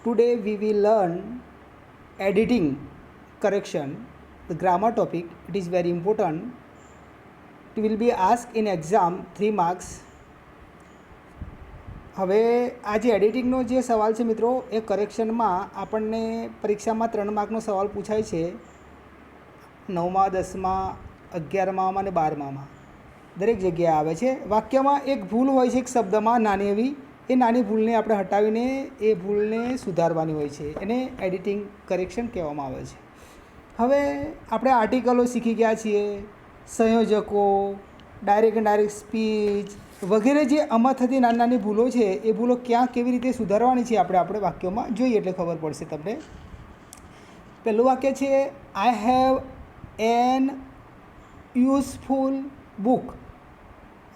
Today we will learn editing correction. The grammar topic, it is very important. It will be asked in exam 3 marks. હવે આ જે એડિટિંગનો જે સવાલ છે મિત્રો, એ કરેક્શનમાં આપણને પરીક્ષામાં 3 માર્કનો સવાલ પૂછાય છે. 9મા 10મા 11મા અને 12મા દરેક જગ્યાએ આવે છે. વાક્યમાં એક ભૂલ હોય છે એક શબ્દમાં નાની એવી, એ નાની ભૂલને આપણે હટાવીને એ ભૂલને સુધારવાની હોય છે, એને એડિટિંગ કરેક્શન કહેવામાં આવે છે. હવે આપણે આર્ટિકલો શીખી ગયા છીએ, સંયોજકો, ડાયરેક્ટ ઇનડાયરેક્ટ સ્પીચ વગેરે જે આમાં થતી નાની નાની ભૂલો છે એ ભૂલો ક્યાં કેવી રીતે સુધારવાની છે આપણે વાક્યોમાં જોઈએ એટલે ખબર પડશે તમને. પહેલું વાક્ય છે, I have an useful book.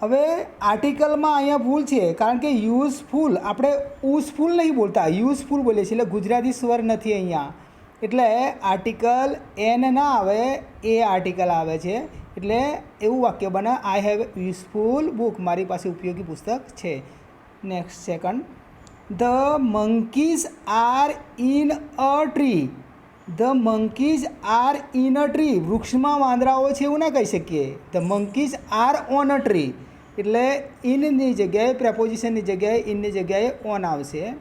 હવે આર્ટિકલમાં અહીંયા ભૂલ છે, કારણ કે યુઝફુલ આપણે યુઝફુલ નહીં બોલતા, યુઝફુલ બોલીએ છીએ, એટલે ગુજરાતી સ્વર નથી અહીંયા, એટલે આર્ટિકલ એન ના આવે, એ આર્ટિકલ આવે છે. એટલે એવું વાક્ય બને, આઈ હેવ યુઝફુલ બુક, મારી પાસે ઉપયોગી પુસ્તક છે. Next second, the monkeys are in a tree. The monkeys are in a tree, વૃક્ષમાં વાંદરાઓ છે એવું ના કહી શકીએ. The monkeys are on a tree, એટલે ઇનની જગ્યાએ, પ્રેપોઝિશનની જગ્યાએ ઇનની જગ્યાએ ઓન આવશે.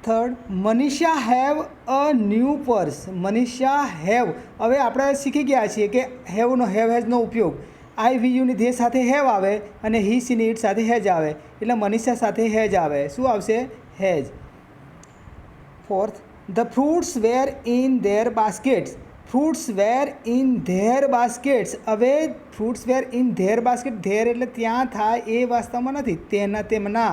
Third, Manisha have a new purse. Manisha have, હવે આપણે શીખી ગયા છીએ કે હેવનો હેઝનો ઉપયોગ આઈ વી યુની ધે સાથે હેવ આવે અને હી સી ની ઇટ સાથે હેજ આવે, એટલે મનીષા સાથે હેજ આવે. શું આવશે? Has. Fourth, the fruits were in there baskets. Fruits were in there baskets. હવે fruits were in their basket, there એટલે ત્યાં થાય એ વાસ્તવમાં નથી, તેના તેમના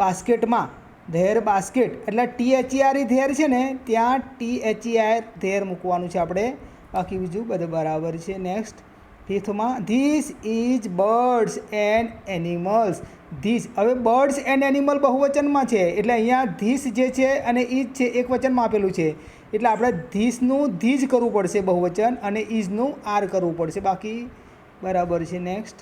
બાસ્કેટમાં. ધેર બાસ્કેટ એટલે THER ધેર છે ને, ત્યાં THER ધેર મૂકવાનું છે આપણે, બાકી બીજું બધું બરાબર છે. નેક્સ્ટ ફિફ્થમાં, this is birds and animals. This, હવે બર્ડ્સ એન્ડ એનિમલ બહુવચનમાં છે, એટલે અહીંયા ધીસ જે છે અને ઇઝ છે એક વચનમાં આપેલું છે, એટલે આપણે ધીસનું ધીજ કરવું પડશે બહુવચન, અને ઇઝનું આર કરવું પડશે, બાકી બરાબર છે. Next,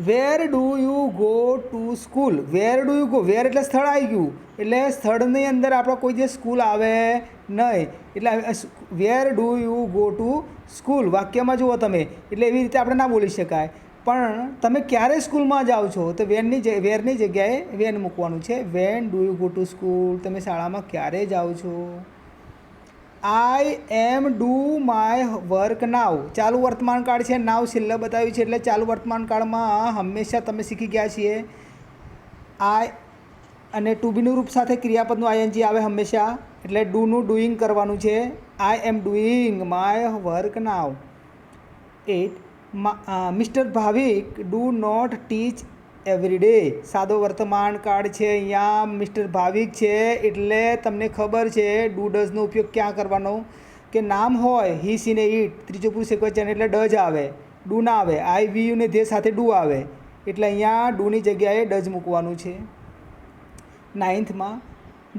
where do you go to school. Where do you go, where એટલે સ્થળ આવી ગયું, એટલે સ્થળની અંદર આપણે કોઈ જે સ્કૂલ આવે નહીં, એટલે વેર do you go to school વાક્યમાં જુઓ તમે, એટલે એવી રીતે આપણે ના બોલી શકાય. પણ તમે ક્યારે સ્કૂલમાં જાઓ છો, તો વેરની જગ્યાએ વેન મૂકવાનું છે. When do you go to school, તમે શાળામાં ક્યારે જાઓ છો. આઈ એમ ડુ માય વર્ક નાવ. ચાલુ વર્તમાન કાળ છે, નાવ છેલ્લે બતાવ્યું છે, એટલે ચાલુ વર્તમાન કાળમાં હંમેશા તમે શીખી ગયા છીએ આઈ અને ટુ બીનું રૂપ સાથે ક્રિયાપદનું ING આવે હંમેશા, એટલે ડુનું ડુઈંગ કરવાનું છે. I am doing my work now. 8, mister Bhavik do not teach every day. સાદો વર્તમાન કાળ છે, અહીંયા મિસ્ટર ભાવિક છે, એટલે તમને ખબર છે ડુ ડઝનો ઉપયોગ ક્યાં કરવાનો, કે નામ હોય હી સી ને ઇટ, ત્રીજો પુરુષ એકવચન એટલે ડઝ આવે, ડુ ના આવે. આઈ વી યુ ને ધે સાથે ડુ આવે, એટલે અહીંયા ડુની જગ્યાએ ડઝ મૂકવાનું છે. 9થમાં,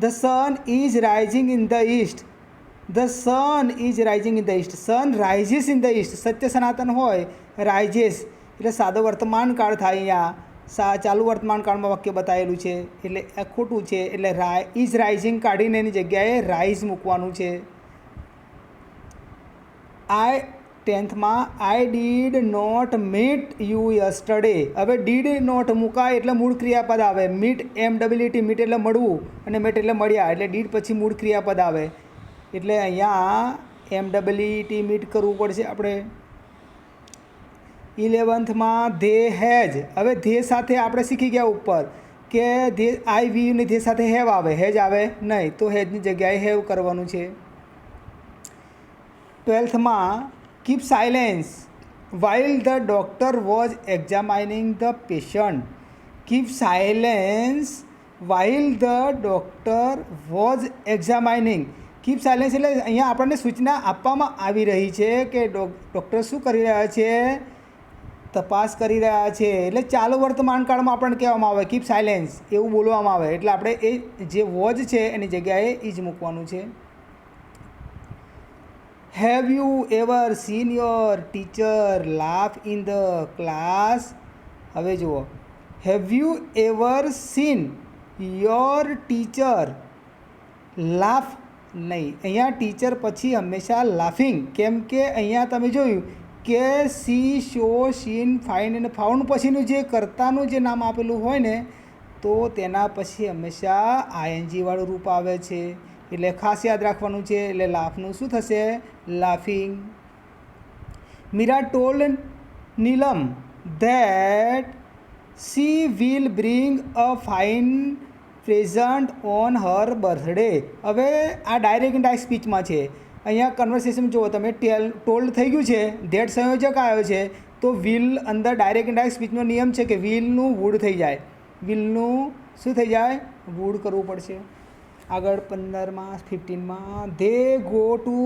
the sun is rising in the east. The sun is rising in the east, sun rises in the east, સત્ય સનાતન હોય, રાઇઝિસ એટલે સાદો વર્તમાન કાળ થાય. અહીંયા ચાલુ વર્તમાન કાળમાં વાક્ય બતાવેલું છે, એટલે ખોટું છે, એટલે ઇઝ રાઇઝિંગ કાઢીને એની જગ્યાએ રાઇઝ મૂકવાનું છે. 10થમાં, I did not meet you yesterday. હવે ડીડ નોટ મુકાય એટલે મૂળ ક્રિયાપદ આવે. મીટ MWT, મીટ એટલે મળવું, અને મેટ એટલે મળ્યા, એટલે ડીડ પછી મૂળ ક્રિયાપદ આવે, એટલે અહીંયા MWT મીટ કરવું પડશે આપણે. 11થમાં, ધે હેજ. હવે ધે સાથે આપણે શીખી ગયા ઉપર કે ધે આઈ વી યુની ધે સાથે હેવ આવે, હેજ આવે નહીં, તો હેજની જગ્યાએ હેવ કરવાનું છે. 12થમાં, keep silence while the doctor was examining the patient. Keep silence while the doctor was examining. Keep silence એટલે અહીંયા આપણને સૂચના આપવામાં આવી રહી છે કે ડૉક્ટર શું કરી રહ્યા છે, તપાસ કરી રહ્યા છે, એટલે ચાલુ વર્તમાન કાળમાં આપણને કહેવામાં આવે કીપ સાયલેન્સ, એવું બોલવામાં આવે, એટલે આપણે એ જે વોઝ છે એની જગ્યાએ ઇઝ મૂકવાનું છે. Have you ever scene your teacher laugh in the class. હવે જુઓ, have you ever scene your teacher laugh નહીં, અહીંયા ટીચર પછી હંમેશા લાફિંગ, કેમ કે અહીંયા તમે જોયું કે સી, શો, સીન, ફાઇન અને ફાઉન્ડ પછીનું જે કર્તાનું જે નામ આપેલું હોય ને તો તેના પછી હંમેશા આઈએનજી વાળું રૂપ આવે છે, એટલે ખાસ યાદ રાખવાનું છે. એટલે લાફનું શું થશે? Laughing. Meera told Neelam that she will bring a fine present on her birthday. હવે આ ડાયરેક્ટ ઇનડાયરેક્ટ સ્પીચમાં છે. અહીંયા કન્વર્સેશન જુઓ તમે, ટોલ્ડ થઈ ગયું છે, ધેટ સંયોજક આવ્યો છે, તો વિલ અંદર ડાયરેક્ટ ઇનડાયરેક્ટ સ્પીચનો નિયમ છે કે વિલનું વુડ થઈ જાય, વિલનું શું થઈ જાય? વુડ કરવું પડશે. આગળ 15માં 15માં they go to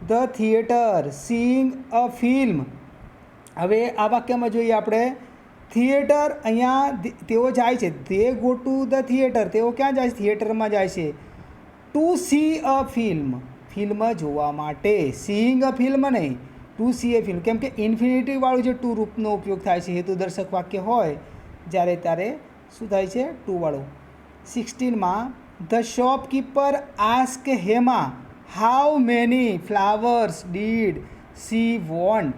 the theatre seeing a film. હવે આ વાક્યમાં જોઈએ આપણે થિયેટર, અહીંયા તેઓ જાય છે, they go to the theatre, તેઓ ક્યાં જાય છે? થિયેટરમાં જાય છે. ટુ સી અ ફિલ્મ, ફિલ્મ જોવા માટે. સીઈંગ અ ફિલ્મ નહીં, ટુ સી એ ફિલ્મ, કેમ કે ઇન્ફિનિટીવાળું જે ટુ રૂપનો ઉપયોગ થાય છે, હેતુદર્શક વાક્ય હોય જ્યારે ત્યારે શું થાય છે? ટુ વાળું. 16માં the shopkeeper ask Hema how many flowers did she want.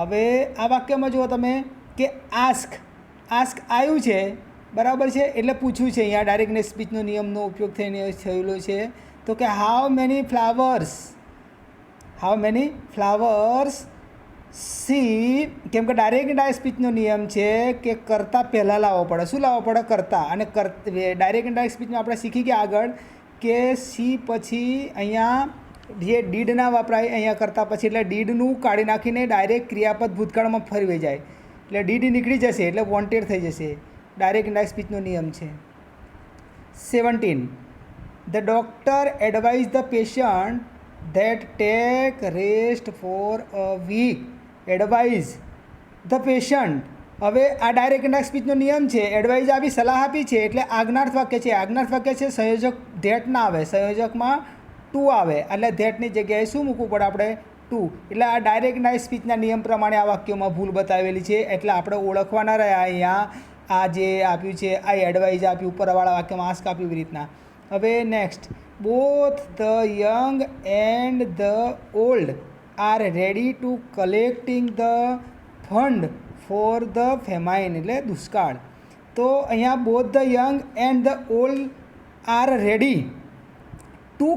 હવે આ વાક્યમાં જુઓ તમે કે આસ્ક આવ્યું છે, બરાબર છે, એટલે પૂછ્યું છે. અહીંયા ડાયરેક્ટ સ્પીચનો નિયમનો ઉપયોગ થઈને થયેલો છે. તો કે હાઉ મેની ફ્લાવર્સ સી, કેમ કે ડાયરેક્ટ સ્પીચનો નિયમ છે કે કરતાં પહેલાં લાવવો પડે. શું લાવવો પડે? કરતાં. અને ડાયરેક્ટ ઇનડાયરેક્ટ સ્પીચમાં આપણે શીખી ગયા આગળ કે સી પછી અહીંયા જે ડીડ ના વપરાય, અહીંયા કરતાં પછી, એટલે ડીડનું કાઢી નાખીને ડાયરેક્ટ ક્રિયાપદ ભૂતકાળમાં ફરવી જાય, એટલે ડીડ નીકળી જશે, એટલે વોન્ટેડ થઈ જશે. ડાયરેક્ટ ઇનડાયરેક્ટ સ્પીચનો નિયમ છે. 17 the doctor advise the patient that take rest for a week. Advise the patient. હવે આ ડાયરેક્ટ ઇનડાયરેક્ટ સ્પીચનો નિયમ છે. એડવાઇઝ આપી, સલાહ આપી છે, એટલે આજ્ઞાર્થ વાક્ય છે. આજ્ઞાર્થ વાક્ય છે, સંયોજક ધેટ ના આવે, સંયોજકમાં ટુ આવે, એટલે ધેટની જગ્યાએ શું મૂકવું પડે આપણે? ટુ. એટલે આ ડાયરેક્ટ ઇનડાયરેક્ટ સ્પીચના નિયમ પ્રમાણે આ વાક્યોમાં ભૂલ બતાવેલી છે, એટલે આપણે ઓળખવાના રહ્યા. અહીંયા આ જે આપ્યું છે, આ એડવાઇઝ આપ્યું, ઉપરવાળા વાક્યમાં આસ્ક આપ્યું, એવી રીતના. હવે next, both the young and the old are ready to collecting the fund for the famine, એટલે દુષ્કાળ. તો અહીંયા both the young and the old are ready to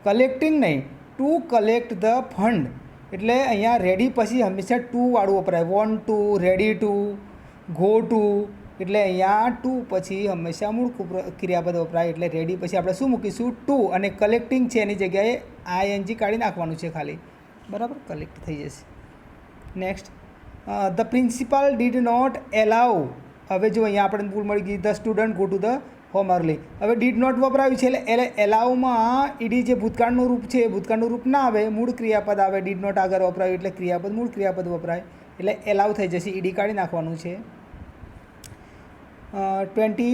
collecting નહીં, ટુ કલેક્ટ ધ ફંડ. એટલે અહીંયા રેડી પછી હંમેશા to વાળું વપરાય. Want to, ready to, go to, એટલે અહીંયા ટુ પછી હંમેશા મૂળ ક્રિયાપદ વપરાય. એટલે રેડી પછી આપણે શું મૂકીશું? ટુ. અને કલેક્ટિંગ છે એની જગ્યાએ આઈએનજી કાઢી નાખવાનું છે ખાલી, બરાબર, કલેક્ટ થઈ જશે. Next, the principal did not allow. હવે જો અહીંયા આપણે ભૂલ મળી ગઈ, the student go to the home early. હવે ડીડ નોટ વપરાયું છે, એટલે એલાઉમાં ઈડી જે ભૂતકાળનું રૂપ છે, ભૂતકાળનું રૂપ ના આવે, મૂળ ક્રિયાપદ આવે. ડીડ નોટ આગળ વપરાયું એટલે ક્રિયાપદ, મૂળ ક્રિયાપદ વપરાય, એટલે એલાઉ થઈ જશે. ઈડી કાઢી નાખવાનું છે. 20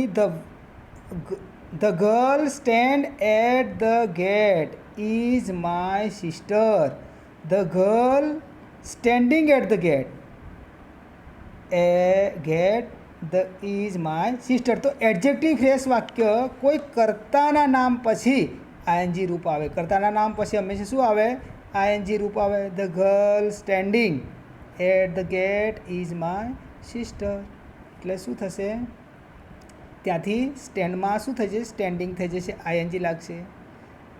the girl stand at the gate is my sister. The girl standing at the gate the is my sister. તો એડજેક્ટિવ ફ્રેશ વાક્ય કોઈ કર્તાના નામ પછી આઈએનજી રૂપ આવે. કર્તાના નામ પછી હંમેશા શું આવે? આઈએનજી રૂપ આવે. The girl standing at the gate is my sister. એટલે શું થશે? ત્યાંથી સ્ટેન્ડમાં શું થઈ જશે? સ્ટેન્ડિંગ થઈ જશે, આઈએનજી લાગશે.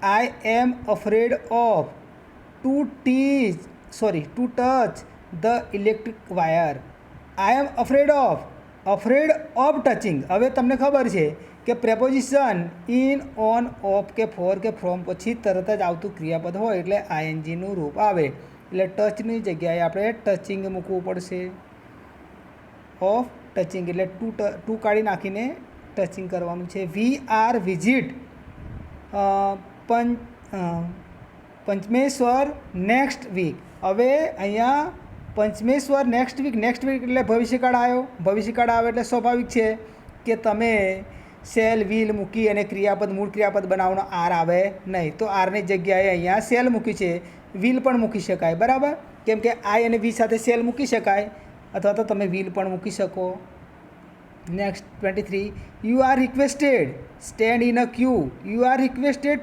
I am afraid of to touch the electric wire. I am afraid of touching. હવે તમને ખબર છે કે પ્રેપોઝિશન ઇન, ઓન, ઓફ કે ફોર કે ફ્રોમ પછી તરત જ આવતું ક્રિયાપદ હોય એટલે આઈએનજીનું રૂપ આવે. એટલે ટચની જગ્યાએ આપણે ટચિંગ મૂકવું પડશે. ઓફ ટચિંગ એટલે ટુ કાઢી નાખીને ટચિંગ કરવાનું છે. We are visit Panchmeshwar next week. હવે અહીંયા પંચમેશ્વર નેક્સ્ટ વીક એટલે ભવિષ્યકાળ આવ્યો. ભવિષ્યકાળ આવે એટલે સ્વાભાવિક છે કે તમે સેલ, વિલ મૂકી અને ક્રિયાપદ, મૂળ ક્રિયાપદ બનાવવાનો આર આવે નહીં. તો આરની જગ્યાએ અહીંયા સેલ મૂકી છે. વિલ પણ મૂકી શકાય, બરાબર, કેમ કે આઈ અને વી સાથે સેલ મૂકી શકાય, અથવા તો તમે વિલ પણ મૂકી શકો. Next 23, you are requested stand in a Q. You are requested,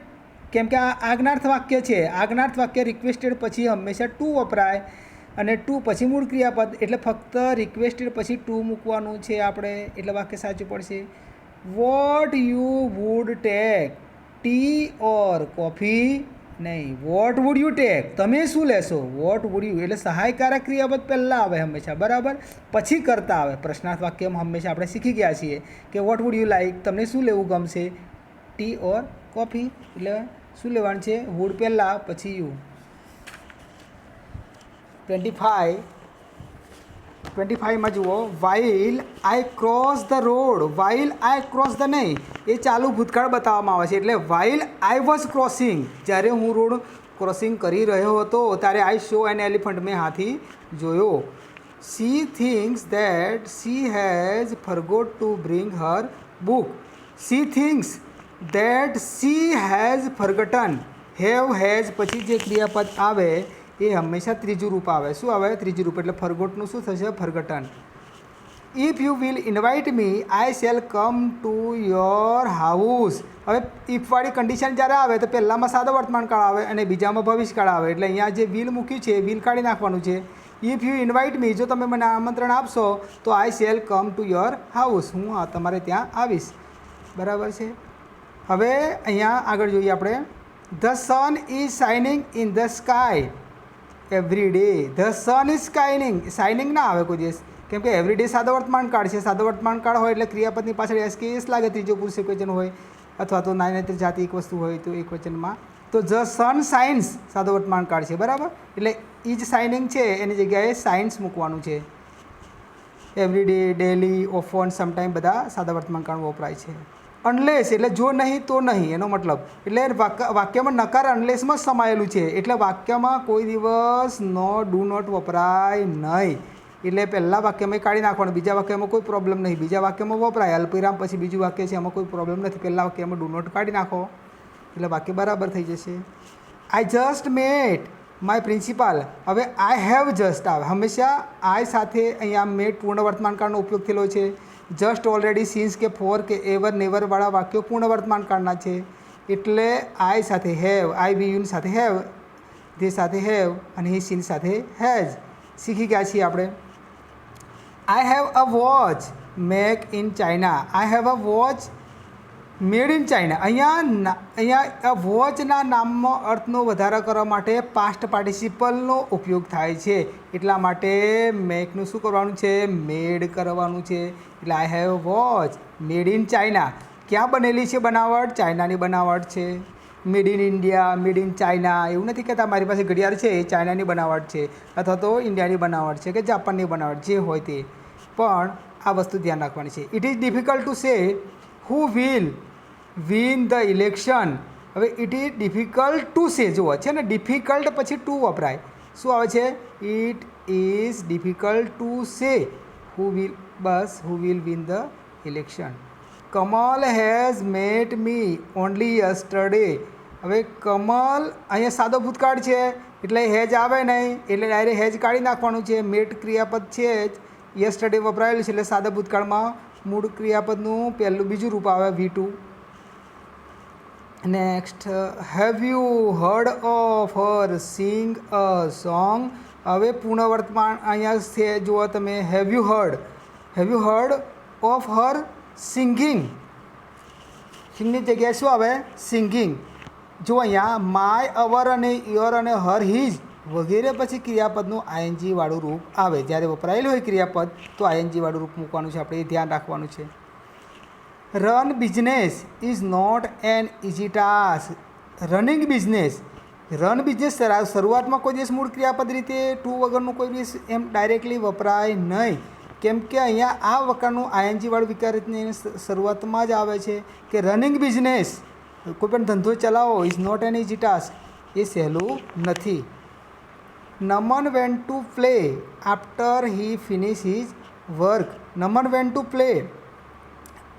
કેમ કે આ આજ્ઞાર્થ વાક્ય છે. આજ્ઞાર્થ વાક્ય રિક્વેસ્ટેડ પછી હંમેશા ટુ વપરાય અને ટુ પછી મૂળ ક્રિયાપદ, એટલે ફક્ત રિક્વેસ્ટેડ પછી ટુ મૂકવાનું છે આપણે, એટલે વાક્ય સાચું પડશે. What you would take, T or coffee? નહીં, વોટ વુડ યુ ટેક, તમે શું લેશો? વોટ વુડ યુ એટલે સહાયકારક ક્રિયાપદ પહેલાં આવે હંમેશા, બરાબર, પછી કરતા આવે. પ્રશ્નાર્થ વાક્યમાં હંમેશા આપણે શીખી ગયા છીએ કે વોટ વુડ યુ લાઈક, તમને શું લેવું ગમશે? ટી ઓર કોફી, એટલે શું લેવાનું છે? વુડ પહેલાં પછી યુ. 25માં જુઓ, while I cross the road. While I cross the નહીં, એ ચાલુ ભૂતકાળ બતાવવામાં આવે છે, એટલે વાઇલ આઈ વોઝ ક્રોસિંગ, જ્યારે હું રોડ ક્રોસિંગ કરી રહ્યો હતો ત્યારે આઈ શો એન એલિફન્ટ, મેં હાથી જોયો. She thinks that she has forgot to bring her book. She thinks that she has forgotten. Have has પછી જે ક્રિયાપદ આવે એ હંમેશા ત્રીજું રૂપ આવે. શું આવે? ત્રીજું રૂપ, એટલે ફરગોટનું શું થશે? Forgotten. If you will invite me I shall come to your house. હવે ઇફવાળી કન્ડિશન જ્યારે આવે તો પહેલાંમાં સાદો વર્તમાનકાળ આવે અને બીજામાં ભવિષ્યકાળ આવે, એટલે અહીંયા જે વિલ મૂક્યું છે વિલ કાઢી નાખવાનું છે. ઇફ યુ ઇન્વાઇટ મી, જો તમે મને આમંત્રણ આપશો તો I shall come to your house, હું તમારે ત્યાં આવીશ, બરાબર છે. હવે અહીંયા આગળ જોઈએ આપણે. The sun is shining in the sky every day. The sun is shining ના આવે કોઈ દિવસ, કેમ કે એવરી ડે સાદો વર્તમાનકાળ છે. સાદો વર્તમાનકાળ હોય એટલે ક્રિયાપદની પાછળ એસ કે એસ લાગે, ત્રીજો પુરુષ એકવચન હોય અથવા તો નાની જાતિ એક વસ્તુ હોય તો એકવચનમાં. તો ધ સન સાઇન્સ સાદો વર્તમાનકાળ છે, બરાબર, એટલે ઇઝ શાઇનિંગ છે એની જગ્યાએ સાયન્સ મૂકવાનું છે. Every day, daily, often, sometime બધા સાદા વર્તમાનકાળ વપરાય છે. અનલેસ એટલે જો નહીં તો નહીં, એનો મતલબ એટલે વાક્યમાં નકાર અનલેસમાં સમાયેલું છે, એટલે વાક્યમાં કોઈ દિવસ નો ડુ નોટ વપરાય નહીં. એટલે પહેલાં વાક્યમાં કાઢી નાખવાનું, બીજા વાક્યમાં કોઈ પ્રોબ્લેમ નહીં. બીજા વાક્યમાં વપરાય અલ્પવિરામ પછી બીજું વાક્ય છે એમાં કોઈ પ્રોબ્લેમ નથી. પહેલાં વાક્યમાં ડુ નોટ કાઢી નાખો એટલે વાક્ય બરાબર થઈ જશે. I just mat my principal. હવે આઈ હેવ જસ્ટ આવે હંમેશા આઈ સાથે. અહીંયા મેટ પૂર્ણ વર્તમાનકાળનો ઉપયોગ થયેલો છે. જસ્ટ, ઓલરેડી, સિન્સ કે ફોર કે એવર નેવરવાળા વાક્યો પૂર્ણ વર્તમાનકાળના છે, એટલે આઈ સાથે હેવ, આઈ વી યુની સાથે હેવ, તે સાથે હેવ અને હી સીન સાથે હેઝ. શીખી ગયા છીએ આપણે. આઈ have a watch make in China. I have a watch made in China. અહીંયા વોચના નામમાં અર્થનો વધારો કરવા માટે પાસ્ટ પાર્ટિસિપલનો ઉપયોગ થાય છે, એટલા માટે મેકનું શું કરવાનું છે? મેડ કરવાનું છે. એટલે I have watch made in China. ક્યાં બનેલી છે બનાવટ? ચાઇનાની બનાવટ છે. Made in India, made in China એવું નથી કહેતા મારી પાસે ઘડિયાળ છે એ ચાઇનાની બનાવટ છે અથવા તો ઇન્ડિયાની બનાવટ છે કે જાપાનની બનાવટ, જે હોય તે, પણ આ વસ્તુ ધ્યાન રાખવાની છે. It is difficult to say who will win the election. હવે it is difficult to say, જુઓ છે ને, ડિફિકલ્ટ પછી ટુ વપરાય. શું આવે છે? It is difficult to say who will, બસ, who will win the election. Kamal has met me only yesterday. હવે કમલ અહીંયા સાદો ભૂતકાળ છે એટલે હેજ આવે નહીં, એટલે ડાયરેક્ટ હેજ કાઢી નાખવાનું છે. મેટ ક્રિયાપદ છે જ, યસ્ટરડે વપરાયેલું છે એટલે સાદા ભૂતકાળમાં મૂળ ક્રિયાપદનું બીજું રૂપ આવે V2. Next, have you heard of her sing a song. હવે પૂર્ણ વર્તમાન અહીંયા છે, જુઓ તમે, have you heard of her singing. સિંગની જગ્યાએ શું આવે? સિંગિંગ. જો અહીંયા માય, અવર અને યોર અને હર, હિઝ વગેરે પછી ક્રિયાપદનું આઈએનજી વાળું રૂપ આવે. જ્યારે વપરાયેલું હોય ક્રિયાપદ તો આઈએનજી વાળું રૂપ મૂકવાનું છે, આપણે એ ધ્યાન રાખવાનું છે. Run business is not an easy task. Running business, run business શરૂઆતમાં કોઈ દિવસ મૂળ ક્રિયાપદ રીતે ટુ વગરનું કોઈ દિવસ એમ ડાયરેક્ટલી વપરાય નહીં, કેમ કે અહીંયા આ વકારનું આઈએનજી વાળું વિકારની શરૂઆતમાં જ આવે છે કે રનિંગ બિઝનેસ, કોઈ પણ ધંધો ચલાવો, is not an easy task, એ સહેલું નથી. Naman went to play after he finish his work. Naman went to play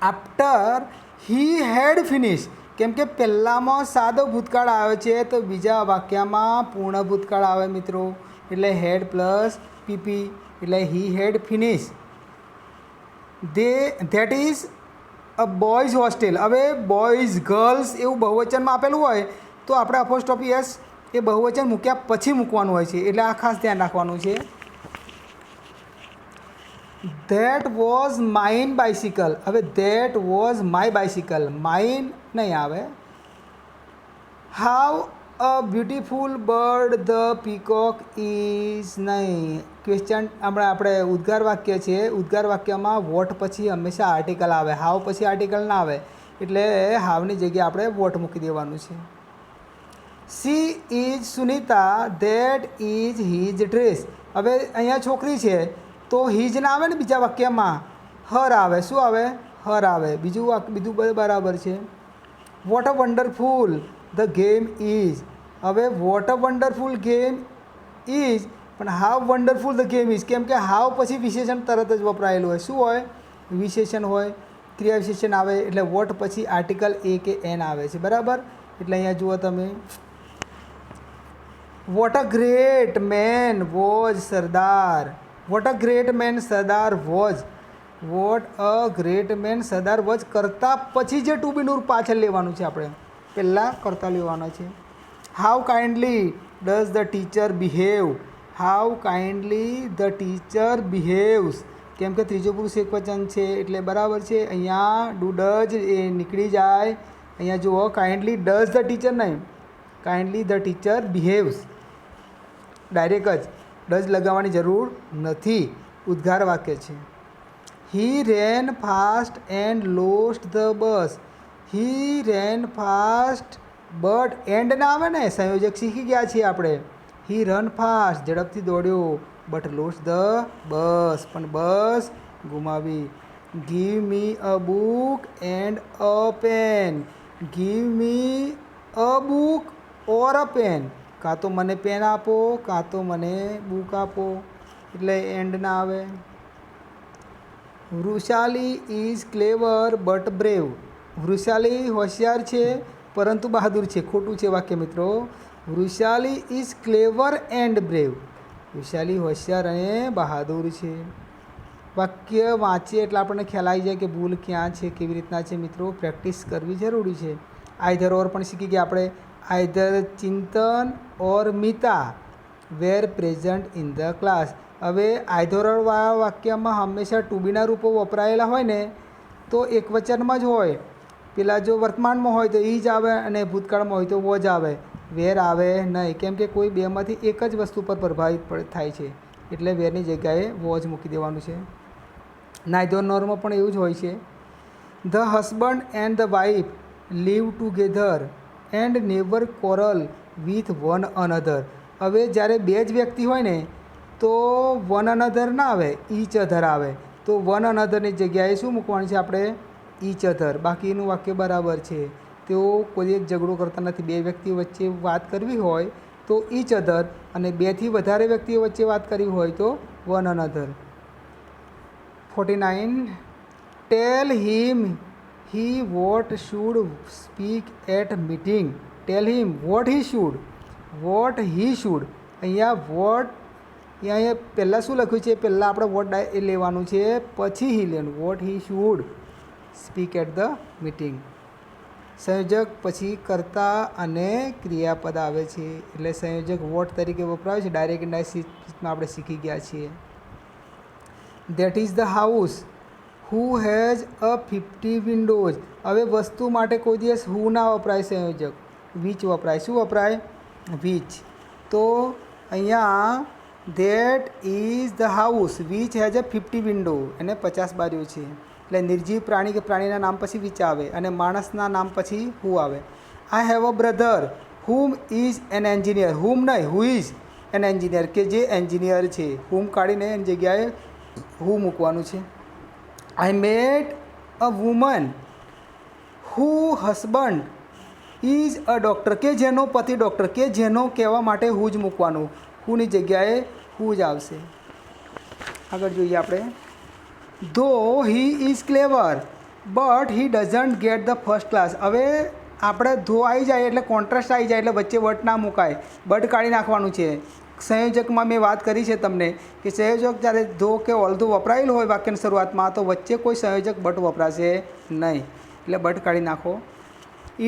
after he had finish, કેમ કે પહેલાંમાં સાદો ભૂતકાળ આવે છે તો બીજા વાક્યમાં પૂર્ણ ભૂતકાળ આવે મિત્રો, એટલે હેડ પ્લસ PP એટલે he had finish. That is a boys hostel. હવે બોયઝ ગર્લ્સ એવું બહુવચનમાં આપેલું હોય તો આપણે અપોસ્ટ્રોફી એસ એ બહુવચન મૂક્યા પછી મૂકવાનું હોય છે, એટલે આ ખાસ ધ્યાન રાખવાનું છે. That was mine bicycle. હવે that was my bicycle, mine નહીં આવે. How a beautiful bird the peacock is નહીં. ક્વેશ્ચન આપણે ઉદ્ગાર વાક્ય છે, ઉદ્ગાર વાક્યમાં વોટ પછી હંમેશા આર્ટિકલ આવે, હાવ પછી આર્ટિકલ ના આવે, એટલે હાવની જગ્યાએ આપણે વોટ મૂકી દેવાનું છે. She is Sunita that is his dress. હવે અહીંયા છોકરી છે તો હિજ ના આવે ને, બીજા વાક્યમાં હર આવે. શું આવે? હર આવે. બીજું બરાબર છે. What a wonderful the game is. હવે what a wonderful game is, પણ how wonderful the game is, કેમ કે હાવ પછી વિશેષણ તરત જ વપરાયેલું હોય. શું હોય? વિશેષણ હોય, ક્રિયા વિશેષણ આવે, એટલે વોટ પછી આર્ટિકલ એ કે એન આવે છે. બરાબર? એટલે અહીંયા જુઓ તમે, what a great man was Sardar. What a great man Sardar was. What a great man Sardar was કરતાં પછી જે ટુ બીનું પાછળ લેવાનું છે, આપણે પહેલાં કરતાં લેવાના છે. How kindly does the teacher behave. How kindly the teacher બિહેવ્સ, કેમ કે ત્રીજો પુરુષ એકવચન છે એટલે બરાબર છે. અહીંયા ડુ ડઝ એ નીકળી જાય. અહીંયા જુઓ, કાઇન્ડલી ડઝ ધ ટીચર નહીં, kindly the teacher behaves. Direct જ ડઝ લગાવવાની જરૂર નથી, ઉદ્ગાર વાક્ય છે. He ran fast and lost the bus. He ran fast but and ના આવે ને, સંયોજક શીખી ગયા છીએ આપણે. હી રન ફાસ્ટ ઝડપથી દોડ્યો, બટ લોસ્ટ ધ બસ પણ બસ ગુમાવી. Give me a book and a pen. Give me a book or a pen. કાં તો મને પેન આપો, કાં તો મને બુક આપો, એટલે એન્ડ ના આવે. Vrushali is clever but brave. Vrushali હોશિયાર છે પરંતુ બહાદુર છે. ખોટું છે વાક્ય મિત્રો. Vrushali is clever and brave. Vrushali હોશિયાર અને બહાદુર છે. વાક્ય વાંચીએ એટલે આપણને ખ્યાલ આવી જાય કે ભૂલ ક્યાં છે, કેવી રીતના છે. મિત્રો પ્રેક્ટિસ કરવી જરૂરી છે. આઈધર ઓર પણ શીખી ગયા આપણે. Either Chintan or Mita were present in the class. હવે આઈધરવાળા વાક્યમાં હંમેશા ટુ બીના રૂપો વપરાયેલા હોય ને તો એકવચનમાં જ હોય. પેલા જો વર્તમાનમાં હોય તો ઈ જ આવે અને ભૂતકાળમાં હોય તો વો જ આવે, વેર આવે નહીં, કેમ કે કોઈ બેમાંથી એક જ વસ્તુ પર પ્રભાવિત થાય છે, એટલે વેરની જગ્યાએ વો જ મૂકી દેવાનું છે. નાઇધર નોરમાં પણ એવું જ હોય છે. The husband and the wife live together and never quarrel with one another. હવે જ્યારે બે જ વ્યક્તિ હોય ને તો વન અનધર ના આવે, ઈચ અધર આવે. તો વન અનધરની જગ્યાએ શું મૂકવાનું છે આપણે? Each other. બાકીનું વાક્ય બરાબર છે. તેઓ કોઈ એક ઝઘડો કરતા નથી. બે વ્યક્તિઓ વચ્ચે વાત કરવી હોય તો ઈચ અધર, અને બેથી વધારે વ્યક્તિઓ વચ્ચે વાત કરવી હોય તો one another. 49. Tell him he what should speak at meeting. Tell him what he should. What he should. અહીંયા વોટ, અહીંયા પહેલાં શું લખ્યું છે? પહેલાં આપણે વોટ એ લેવાનું છે, પછી હી લેવાનું. What he should speak at the meeting. સંયોજક પછી કર્તા અને ક્રિયાપદ આવે છે, એટલે સંયોજક વોટ તરીકે વપરાય છે. ડાયરેક્ટ ઇન્ડાયરેક્ટ આપણે શીખી ગયા છીએ. That is the house who has a 50 Windows. હવે વસ્તુ માટે કોઈ દિવસ હુ ના વપરાય સંયોજક, વિચ વપરાય. શું વપરાય? વિચ. તો અહીંયા that is the house which has a 50 window, એને 50 બારીઓ છે. એટલે નિર્જીવ પ્રાણી કે પ્રાણીના નામ પછી વિચ આવે અને માણસના નામ પછી હુ આવે. I have a brother whom is an engineer. Whom નહીં, હુ ઇઝ એન એન્જિનિયર, કે જે એન્જિનિયર છે. હુમ કાઢીને એની જગ્યાએ હુ મૂકવાનું છે. I met a woman who husband is a doctor, કે જેનો પતિ ડૉક્ટર, કે જેનો કહેવા માટે હુ જ મૂકવાનું. હુની જગ્યાએ હુ જ આવશે. આગળ જોઈએ આપણે. ધો he is clever but he doesn't get the first class. હવે આપણે ધો આવી જાય એટલે કોન્ટ્રાસ્ટ આવી જાય, એટલે વચ્ચે વટ ના મુકાય, બટ કાઢી નાખવાનું છે. સંયોજકમાં મેં વાત કરી છે તમને કે સંયોજક જ્યારે ધો કે ઓલધો વપરાયેલું હોય વાક્યની શરૂઆતમાં તો વચ્ચે કોઈ સંયોજક બટ વપરાશે નહીં, એટલે બટ કાઢી નાખો.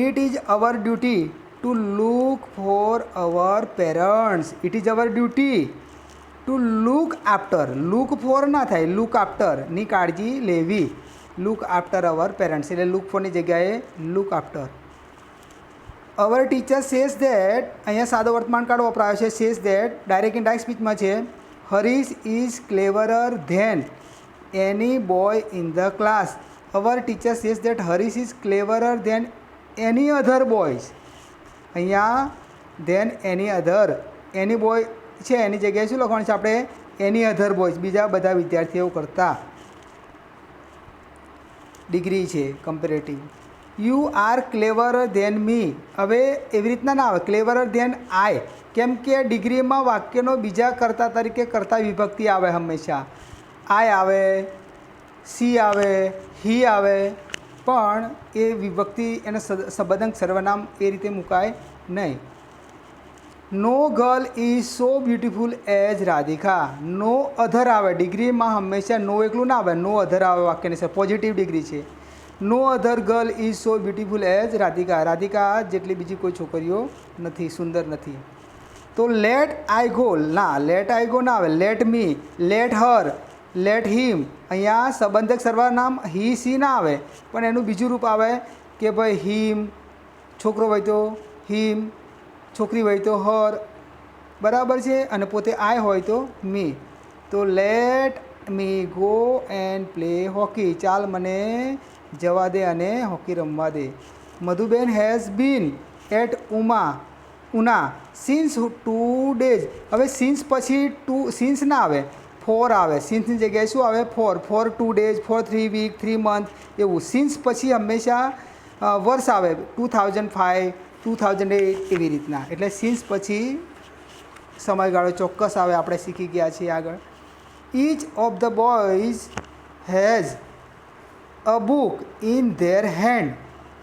It is our duty to look for our parents. It is our duty to look after. Look for ના થાય, લુક આફ્ટરની કાળજી લેવી. લુક આફ્ટર અવર પેરેન્ટ્સ એટલે લુક ફોરની જગ્યાએ look after. Our teacher says that, અહીંયા સાદો વર્તમાન કાળ વપરાયો છે. સેઝ ધેટ ડાયરેક્ટ ઇનડાયરેક્ટ સ્પીચમાં છે. Harish is cleverer than any boy in the class. Our teacher says that Harish is cleverer than any other boys. અહીંયા ધેન એની અધર, એની બોય છે એની જગ્યાએ શું લખવાનું છે આપણે? એની અધર બોયઝ, બીજા બધા વિદ્યાર્થીઓ કરતાં. ડિગ્રી છે comparative. You are cleverer than me. હવે એવી રીતના ના આવે ક્લેવરર ધેન આઈ, કેમ કે ડિગ્રીમાં વાક્યનો બીજા કર્તા તરીકે કર્તા વિભક્તિ આવે હંમેશા. આઈ આવે, સી આવે, હી આવે, પણ એ વિભક્તિ એને સંબંધક સર્વનામ એ રીતે મુકાય નહીં. No girl is so beautiful as Radhika. No other આવે ડિગ્રીમાં હંમેશા, નો એકલું ના આવે, નો અધર આવે વાક્યની સર પોઝિટિવ ડિગ્રી છે. No other girl is so beautiful as Radhika. Radhika જેટલી બીજી કોઈ છોકરીઓ નથી, સુંદર નથી. તો લેટ આઈ ગો ના, લેટ આઈ ગો ના આવે, let me, let her, let him. અહીંયા સંબંધક સર્વનામ હી સી ના આવે, પણ એનું બીજું રૂપ આવે કે ભાઈ હિમ છોકરો હોય તો હિમ, છોકરી હોય તો હર, બરાબર છે, અને પોતે આઈ હોય તો મી. તો let me go and play hockey. ચાલ મને જવા દે અને હોકી રમવા દે. Madhuben has been at Una since 2 days. હવે સિન્સ પછી સિન્સ ના આવે, ફોર આવે. સિન્સની જગ્યાએ શું આવે? For 2 days, for 3 week, 3 month એવું. સિન્સ પછી હંમેશા વર્ષ આવે, 2005, 2008 એવી રીતના. એટલે સિન્સ પછી સમયગાળો ચોક્કસ આવે. આપણે શીખી ગયા છીએ આગળ. Inch of the boys has a book in their hand.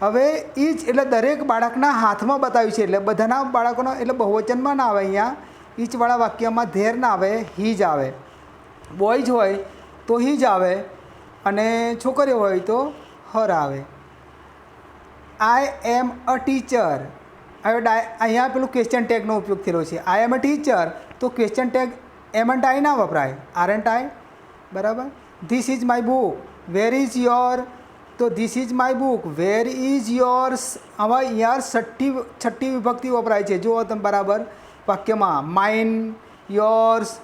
હવે ઈચ એટલે દરેક બાળકના હાથમાં બતાવ્યું છે, એટલે બધાના બાળકોનો એટલે બહુવચનમાં ના આવે. અહીંયા ઈચવાળા વાક્યમાં ધેર ના આવે, હીજ આવે. બોયઝ હોય તો હીજ આવે, અને છોકરીઓ હોય તો હર આવે. I am a teacher. હવે અહીંયા પેલું ક્વેશ્ચન ટેગનો ઉપયોગ થયેલો છે. આઈ એમ અ ટીચર, તો question tag am and I ના વપરાય, આર એન્ડ આઈ, બરાબર. This is my book, where is your, તો this is my book, where is yours. આવા યાર છઠ્ઠી વિભક્તિ વપરાય છે, જુઓ તમે બરાબર વાક્યમાં. માઇન, યોર્સ,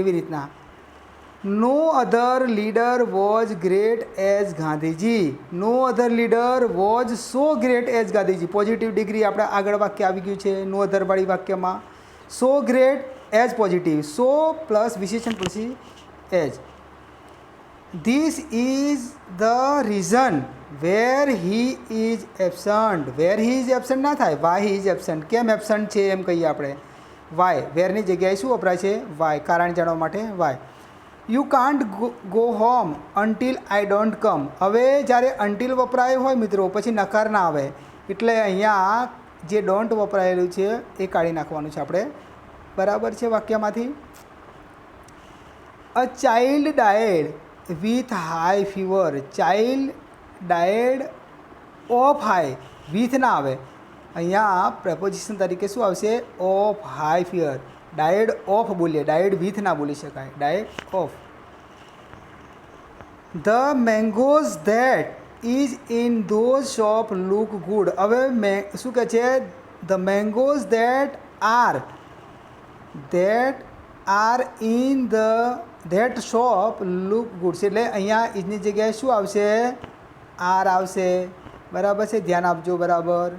એવી રીતના. No other leader was great as Gandhiji. No other leader was so great as Gandhiji. Positive degree આપણે આગળ વાક્ય આવી ગયું છે નો અધરવાળી વાક્યમાં. So great as positive, so plus વિશેષણ પછી as. This is the reason where he is absent. Where he is absent ના થાય, વાય હી ઇઝ એબસન્ટ. કેમ એબસન્ટ છે એમ કહીએ આપણે. વાય, વેરની જગ્યાએ શું વપરાય છે? વાય, કારણ જાણવા માટે why. You can't go home until I don't come. હવે જ્યારે અન્ટિલ વપરાયું હોય મિત્રો પછી નકાર ના આવે, એટલે અહીંયા જે ડોન્ટ વપરાયેલું છે એ કાઢી નાખવાનું છે આપણે, બરાબર છે વાક્યમાંથી. A child died with high fever. Child died of high, with ના આવે. અહીંયા પ્રપોઝિશન તરીકે શું આવશે? Of high fever. Died of બોલીએ, ડાયડ વિથ ના બોલી શકાય, died of. The mangoes that is in those shop look good. હવે શું કહે છે? The mangoes that are in that shop look good. એટલે અહીંયા ઇઝની જગ્યાએ શું આવશે? આર આવશે, બરાબર છે, ધ્યાન આપજો બરાબર.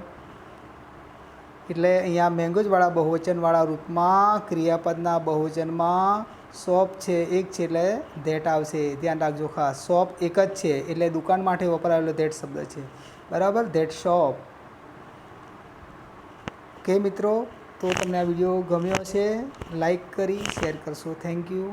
એટલે અહીંયા મેંગોઝવાળા બહુવચનવાળા રૂપમાં ક્રિયાપદના બહુવચનમાં શોપ છે એક છે, એટલે ધેટ આવશે. ધ્યાન રાખજો ખાસ, શોપ એક જ છે એટલે દુકાન માટે વપરાયેલો ધેટ શબ્દ છે, બરાબર, ધેટ શોપ. ઓકે મિત્રો, તો તમને આ વિડીયો ગમ્યો હશે, લાઈક કરી શેર કરશો. Thank you.